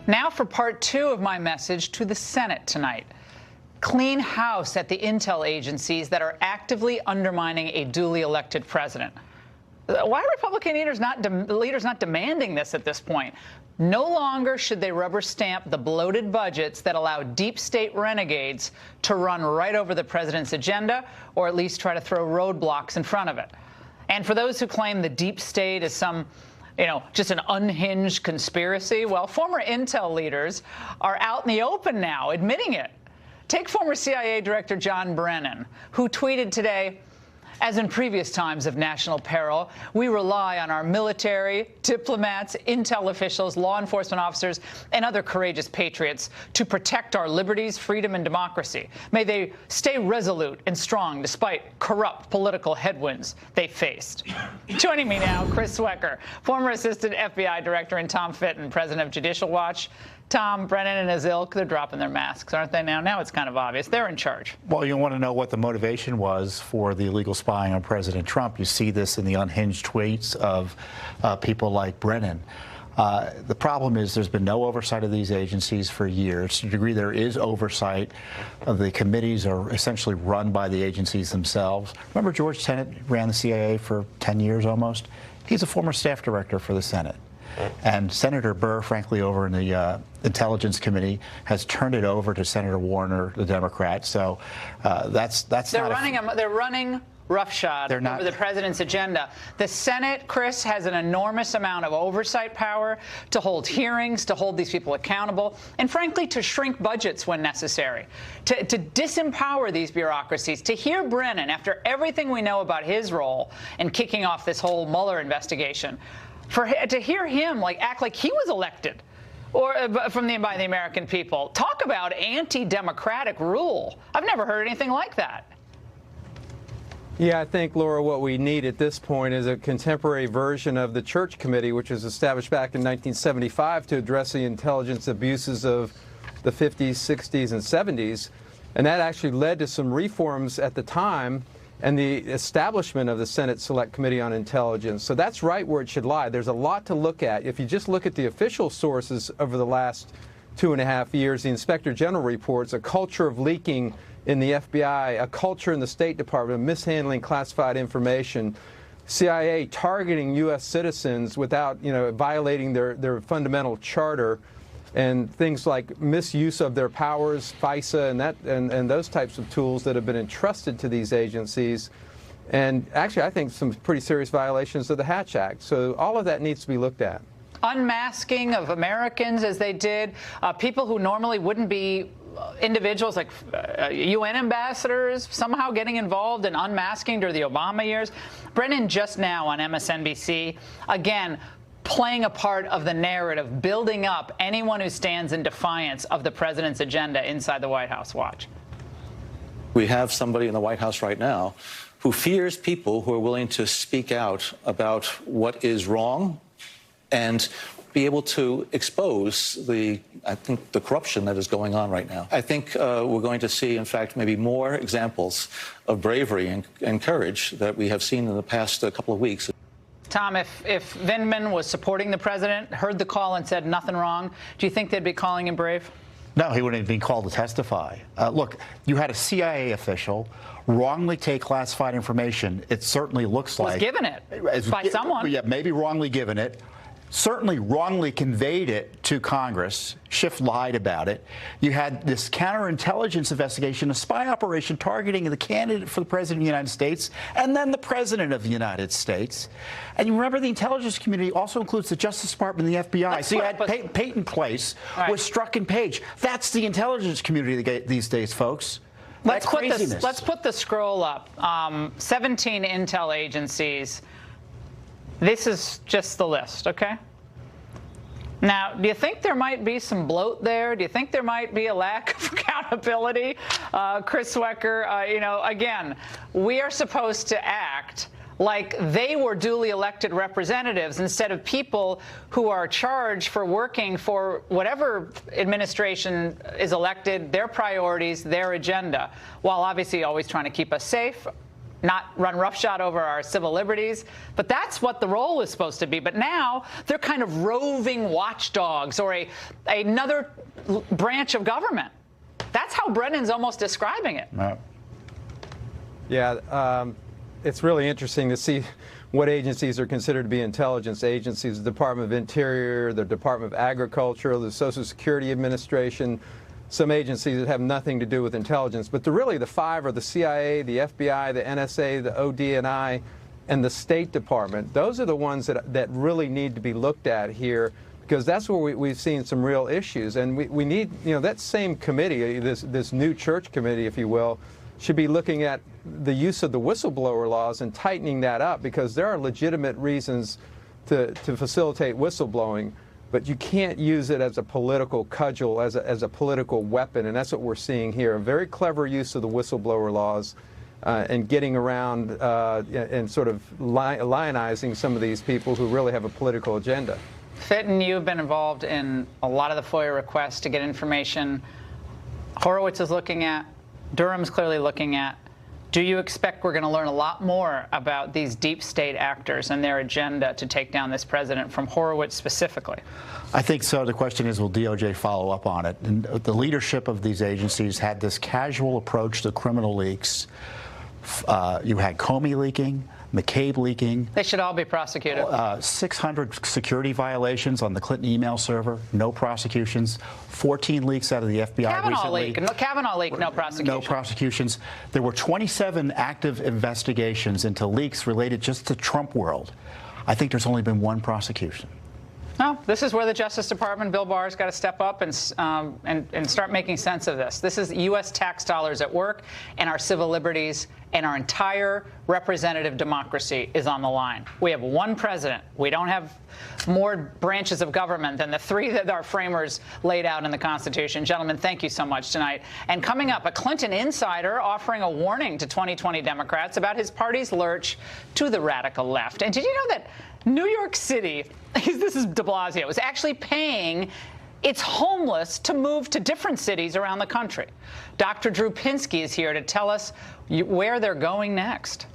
Now for part two of my message to the Senate tonight. Clean house at the intel agencies that are actively undermining a duly elected president. Why are Republican leaders not demanding this at this point? No longer should they rubber stamp the bloated budgets that allow deep state renegades to run right over the president's agenda, or at least try to throw roadblocks in front of it. And for those who claim the deep state is some just an unhinged conspiracy, well, former intel leaders are out in the open now admitting it. Take former CIA Director John Brennan, who tweeted today, "As in previous times of national peril, we rely on our military, diplomats, intel officials, law enforcement officers, and other courageous patriots to protect our liberties, freedom, and democracy. May they stay resolute and strong despite corrupt political headwinds they faced." Joining me now, Chris Swecker, former assistant FBI director, and Tom Fitton, president of Judicial Watch. Tom, Brennan and his ilk, they're dropping their masks, aren't they now? Now it's kind of obvious. They're in charge. Well, you want to know what the motivation was for the illegal spying on President Trump. You see this in the unhinged tweets of people like Brennan. The problem is there's been no oversight of these agencies for years. To the degree there is oversight, the committees are essentially run by the agencies themselves. Remember George Tenet ran the CIA for 10 years almost? He's a former staff director for the Senate. And Senator Burr, frankly, over in the Intelligence Committee, has turned it over to Senator Warner, the Democrat. So that's they're running roughshod over the president's agenda. The Senate, Chris, has an enormous amount of oversight power to hold hearings, to hold these people accountable, and frankly, to shrink budgets when necessary, to disempower these bureaucracies. To hear Brennan, after everything we know about his role in kicking off this whole Mueller investigation, to hear him act like he was elected by the American people. Talk about anti-democratic rule. I've never heard anything like that. Yeah, I think, Laura, what we need at this point is a contemporary version of the Church Committee, which was established back in 1975 to address the intelligence abuses of the 50s, 60s, and 70s. And that actually led to some reforms at the time and the establishment of the Senate Select Committee on Intelligence. So that's right where it should lie. There's a lot to look at. If you just look at the official sources over the last 2.5 years, the Inspector General reports a culture of leaking in the FBI, a culture in the State Department of mishandling classified information, CIA targeting U.S. citizens without, violating their fundamental charter, and things like misuse of their powers, FISA, and those types of tools that have been entrusted to these agencies. And actually, I think some pretty serious violations of the Hatch Act. So all of that needs to be looked at. Unmasking of Americans, as they did, people who normally wouldn't be individuals like UN ambassadors somehow getting involved in unmasking during the Obama years. Brennan just now on MSNBC, again, playing a part of the narrative, building up anyone who stands in defiance of the president's agenda inside the White House. Watch. We have somebody in the White House right now who fears people who are willing to speak out about what is wrong and be able to expose the corruption that is going on right now. I think we're going to see, in fact, maybe more examples of bravery and courage that we have seen in the past couple of weeks. Tom, if Vindman was supporting the president, heard the call and said nothing wrong, do you think they'd be calling him brave? No, he wouldn't have been called to testify. Look, you had a CIA official wrongly take classified information. It certainly looks like... Was given it by someone. Yeah, maybe wrongly given it. Certainly wrongly conveyed it to Congress. Schiff lied about it. You had this counterintelligence investigation, a spy operation targeting the candidate for the president of the United States and then the president of the United States. And you remember the intelligence community also includes the Justice Department and the FBI. So you had Peyton Place with Strzok and Page. That's the intelligence community these days, folks. Let's put the scroll up. 17 intel agencies. This is just the list, okay? Now, do you think there might be some bloat there? Do you think there might be a lack of accountability? Chris Swecker, again, we are supposed to act like they were duly elected representatives instead of people who are charged for working for whatever administration is elected, their priorities, their agenda, while obviously always trying to keep us safe. not run roughshod over our civil liberties. But that's what the role is supposed to be. But now they're kind of roving watchdogs or another branch of government. That's how Brennan's almost describing it. Yeah, it's really interesting to see what agencies are considered to be intelligence agencies: the Department of Interior, the Department of Agriculture, the Social Security Administration, some agencies that have nothing to do with intelligence. But really the five are the CIA, the FBI, the NSA, the ODNI, and the State Department. Those are the ones that really need to be looked at here, because that's where we've seen some real issues. And we need, that same committee, this new church committee, if you will, should be looking at the use of the whistleblower laws and tightening that up, because there are legitimate reasons to facilitate whistleblowing, but you can't use it as a political cudgel, as a political weapon, and that's what we're seeing here. A very clever use of the whistleblower laws and getting around and sort of lionizing some of these people who really have a political agenda. Fitton, you've been involved in a lot of the FOIA requests to get information Horowitz is looking at, Durham's clearly looking at. Do you expect we're going to learn a lot more about these deep state actors and their agenda to take down this president from Horowitz specifically? I think so. The question is, will DOJ follow up on it? And the leadership of these agencies had this casual approach to criminal leaks. You had Comey leaking, McCabe leaking. They should all be prosecuted. 600 security violations on the Clinton email server, no prosecutions. 14 leaks out of the FBI recently. Kavanaugh leak, no prosecution. No prosecutions. There were 27 active investigations into leaks related just to Trump world. I think there's only been one prosecution. No, this is where the Justice Department, Bill Barr's got to step up and start making sense of this. This is U.S. tax dollars at work, and our civil liberties and our entire representative democracy is on the line. We have one president. We don't have more branches of government than the three that our framers laid out in the Constitution. Gentlemen, thank you so much tonight. And coming up, a Clinton insider offering a warning to 2020 Democrats about his party's lurch to the radical left. And did you know that New York City, this is de Blasio, is actually paying its homeless to move to different cities around the country? Dr. Drew Pinsky is here to tell us where they're going next.